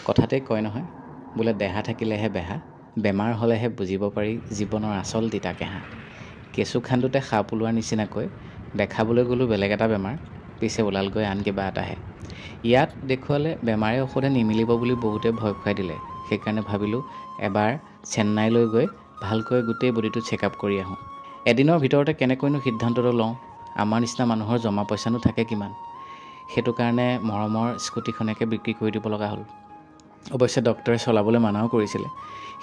কথাতে কয় নহয় বোলে দেহা থাকিলেহে বেহা, বেমাৰ হ'লেহে বুজিব পাৰি জীৱনৰ আচল তিতা কেহা। কেঁচু খান্দোতে সাপ ওলোৱাৰ নিচিনাকৈ দেখাবলৈ গ'লোঁ বেলেগ এটা বেমাৰ, পিছে ওলালগৈ আন কিবা এটাহে। ইয়াত দেখুৱালে বেমাৰে ঔষধে নিমিলিব বুলি বহুতে ভয় খুৱাই দিলে। সেইকাৰণে ভাবিলোঁ এবাৰ চেন্নাইলৈ গৈ ভালকৈ গোটেই বডিটো চেকআপ কৰি আহোঁ। এদিনৰ ভিতৰতে কেনেকৈনো সিদ্ধান্তটো লওঁ, আমাৰ নিচিনা মানুহৰ জমা পইচানো থাকে কিমান। সেইটো কাৰণে মৰমৰ স্কুটিখনকে বিক্ৰী কৰি দিব লগা হ'ল। অৱশ্যে ডক্টৰে চলাবলৈ মানাও কৰিছিলে।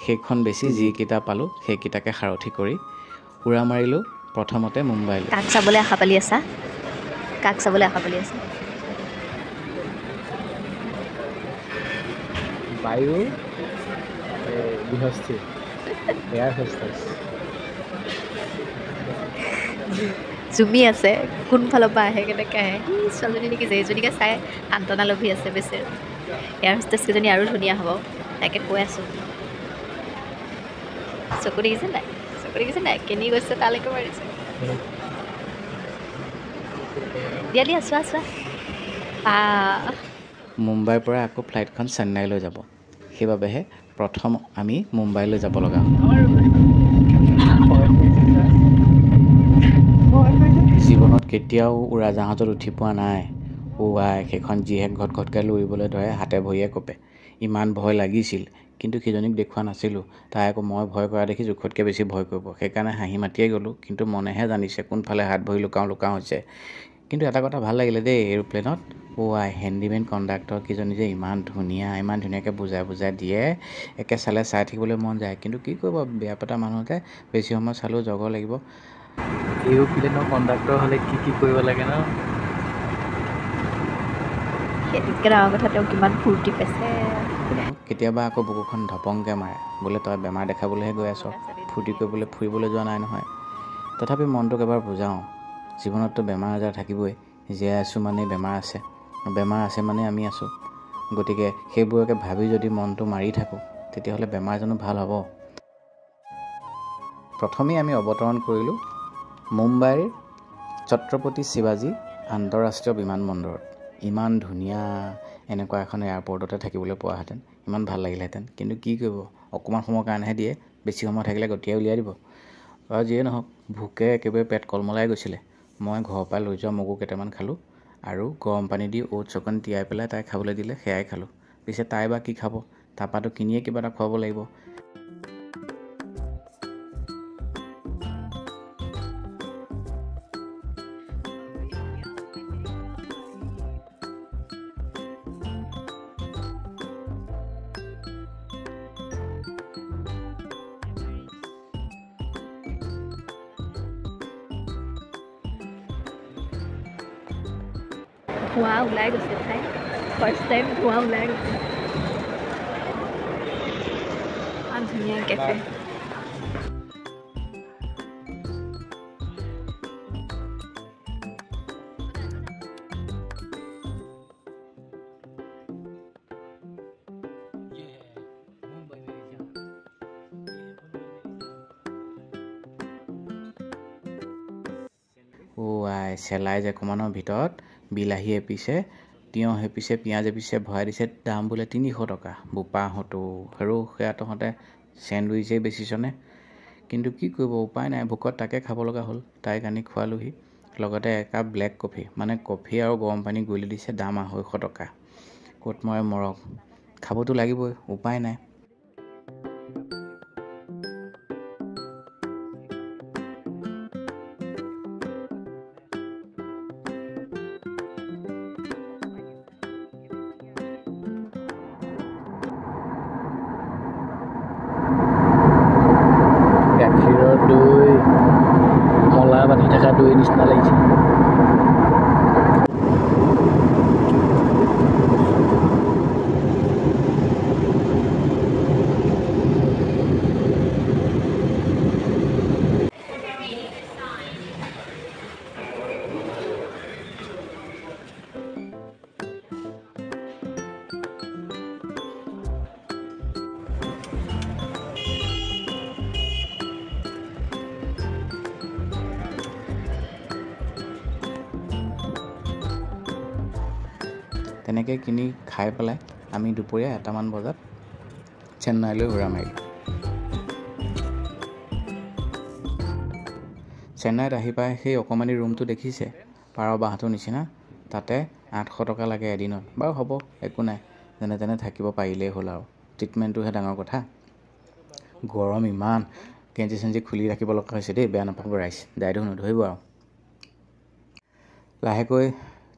সেইখন বেছি যিকেইটা পালোঁ সেইকেইটাকে সাৰথি কৰি উৰা মাৰিলোঁ প্ৰথমতে মুম্বাইলৈ। কাক চাবলৈ আশা পালি আছা? কাক চাবলৈ আশা পালি আছা? বায়ু বৃহস্পতি এয়াৰ হোষ্টেছ। জুমি আছে কোনফালৰ পৰা আহে কেনেকৈ আহে। ছোৱালীজনী দেখিছে এইজনীকে চাই সান্তনা লভি আছে বেছি। এয়াৰ হোষ্টেছকেইজনী আৰু ধুনীয়া হ'ব, তাকে কৈ আছোঁ। চকু দেখিছে নাই? চকু দেখিছে নাই? কেনি গৈছে তালৈকে মাৰিছে। দিয়া দিয়া চোৱা চোৱা। মুম্বাইৰ পৰা আকৌ ফ্লাইটখন চেন্নাইলৈ যাব। সেইবাবেহে প্ৰথম আমি মুম্বাইলৈ যাব লগা হ'ল। জীৱনত কেতিয়াও উৰাজাহাজত উঠি পোৱা নাই। আই সেইখন যিহে ঘটঘটকৈ লৰিবলৈ ধৰে হাতে ভৰিয়ে কঁপে। ইমান ভয় লাগিছিল, কিন্তু সিজনীক দেখুওৱা নাছিলোঁ। তাই আকৌ মই ভয় কৰা দেখি জোখতকৈ বেছি ভয় কৰিব। সেইকাৰণে হাঁহি মাতিয়ে গ'লোঁ, কিন্তু মনেহে জানিছে কোনফালে হাত ভৰি লুকাওঁ লুকাওঁ হৈছে। কিন্তু এটা কথা ভাল লাগিলে দেই এৰোপ্লেনত, আই হেণ্ডিমেন কণ্ডাক্টৰ কেইজনী যে ইমান ধুনীয়াকৈ বুজাই বুজাই দিয়ে, একে চালে চাই থাকিবলৈ মন যায়। কিন্তু কি কৰিব, বেয়া পতা মানুহতে বেছি সময় চালেও জগ লাগিব। এৰোপ্লেনৰ কণ্ডাক্টৰ হ'লে কি কৰিব লাগে ন? সেইটোতকৈ ডাঙৰ কথা তেওঁ কিমান ফূৰ্তি পাইছে। কেতিয়াবা আকৌ বুকুখন ধপংকৈ মাৰে, বোলে তই বেমাৰ দেখাবলৈহে গৈ আছ, ফূৰ্তি কৰিবলৈ ফুৰিবলৈ যোৱা নাই নহয়। তথাপি মনটোক এবাৰ বুজাওঁ, জীৱনততো বেমাৰ আজাৰ থাকিবই। জীয়াই আছোঁ মানে বেমাৰ আছে, বেমাৰ আছে মানে আমি আছোঁ। গতিকে সেইবোৰকে ভাবি যদি মনটো মাৰি থাকোঁ, তেতিয়াহ'লে বেমাৰ জানো ভাল হ'ব? প্ৰথমেই আমি অৱতৰণ কৰিলোঁ মুম্বাইৰ ছত্ৰপতি শিৱাজী আন্তঃৰাষ্ট্ৰীয় বিমানবন্দৰত। ইমান ধুনীয়া এনেকুৱা এখন এয়াৰপৰ্টতে থাকিবলৈ পোৱাহেঁতেন ইমান ভাল লাগিলেহেঁতেন। কিন্তু কি কৰিব, অকণমান সময়ৰ কাৰণেহে দিয়ে, বেছি সময় থাকিলে গতিয়াই উলিয়াই দিব। আৰু যিয়ে নহওক ভোকে একেবাৰে পেট কলমলাই গৈছিলে। মই ঘৰৰ পৰা লৈ যোৱা মগু কেইটামান খালোঁ আৰু গৰম পানী দি অ'টছ অকণ তিয়াই পেলাই তাই খাবলৈ দিলে, সেয়াই খালোঁ। পিছে তাই বা কি খাব, তাৰপৰাতো কিনিয়ে কিবা এটা খুৱাব লাগিব। ধোঁৱা ওলাই গৈছে ঠাই, ফাৰ্ষ্ট টাইম ধোঁৱা ওলাই গৈছে। ইমান ধুনীয়া কেফে। আই চেলাই জেকমানৰ ভিতৰত বিলাহী এপিছে, তিয়ঁহ এপিছে, পিঁয়াজ এপিছে ভৰাই দিছে, দাম বোলে 300 টকা। বোপাহঁতো আৰু সেয়া তহঁতে চেণ্ডউইচেই বেচিছনে? কিন্তু কি কৰিব, উপায় নাই, ভোকত তাকে খাব লগা হ'ল। তাইক আনি খোৱালোহি, লগতে একাপ ব্লেক কফি, মানে কফি আৰু গৰম পানী গুলি দিছে, দাম 250 টকা। ক'ত মৰে মৰক, খাবতো লাগিবই, উপায় নাই। গাখীৰৰ দৈ, মলা বান্ধি থকা দৈ নিচিনা লাগিছে। তেনেকৈ কিনি খাই পেলাই আমি দুপৰীয়া 1মান বজাত চেন্নাইলৈ উৰা মাৰিলোঁ। চেন্নাইত আহি পাই সেই অকণমানি ৰুমটো দেখিছে, পাৰ বাঁহটোৰ নিচিনা, তাতে 800 টকা লাগে এদিনত। বাৰু হ'ব, একো নাই, যেনে তেনে থাকিব পাৰিলেই হ'ল আৰু, ট্ৰিটমেণ্টটোহে ডাঙৰ কথা। গৰম ইমান, গেঞ্জি চেঞ্জি খুলি ৰাখিব লগা হৈছে দেই, বেয়া নাপাব ৰাইজ, দায়িত্ব নধৰিব আৰু। লাহেকৈ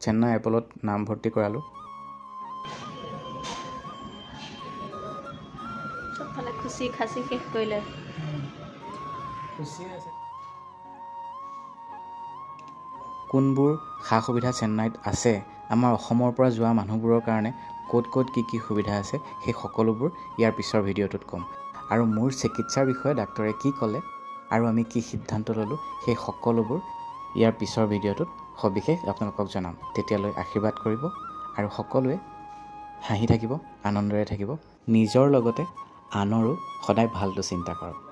চেন্নাই এপলত নামভৰ্তি কৰালোঁ। চবফালে খুচি খাচি শেষ কৰিলে। কোনবোৰ সা সুবিধা চেন্নাইত আছে, আমাৰ অসমৰ পৰা যোৱা মানুহবোৰৰ কাৰণে ক'ত ক'ত কি সুবিধা আছে, সেই সকলোবোৰ ইয়াৰ পিছৰ ভিডিঅ'টোত ক'ম। আৰু মোৰ চিকিৎসাৰ বিষয়ে ডাক্তৰে কি ক'লে আৰু আমি কি সিদ্ধান্ত ল'লোঁ, সেই সকলোবোৰ ইয়াৰ পিছৰ ভিডিঅ'টোত সবিশেষ আপোনালোকক জনাম। তেতিয়ালৈ আশীৰ্বাদ কৰিব আৰু সকলোৱে হাঁহি থাকিব, আনন্দৰে থাকিব, নিজৰ লগতে আনৰো সদায় ভালটো চিন্তা কৰক।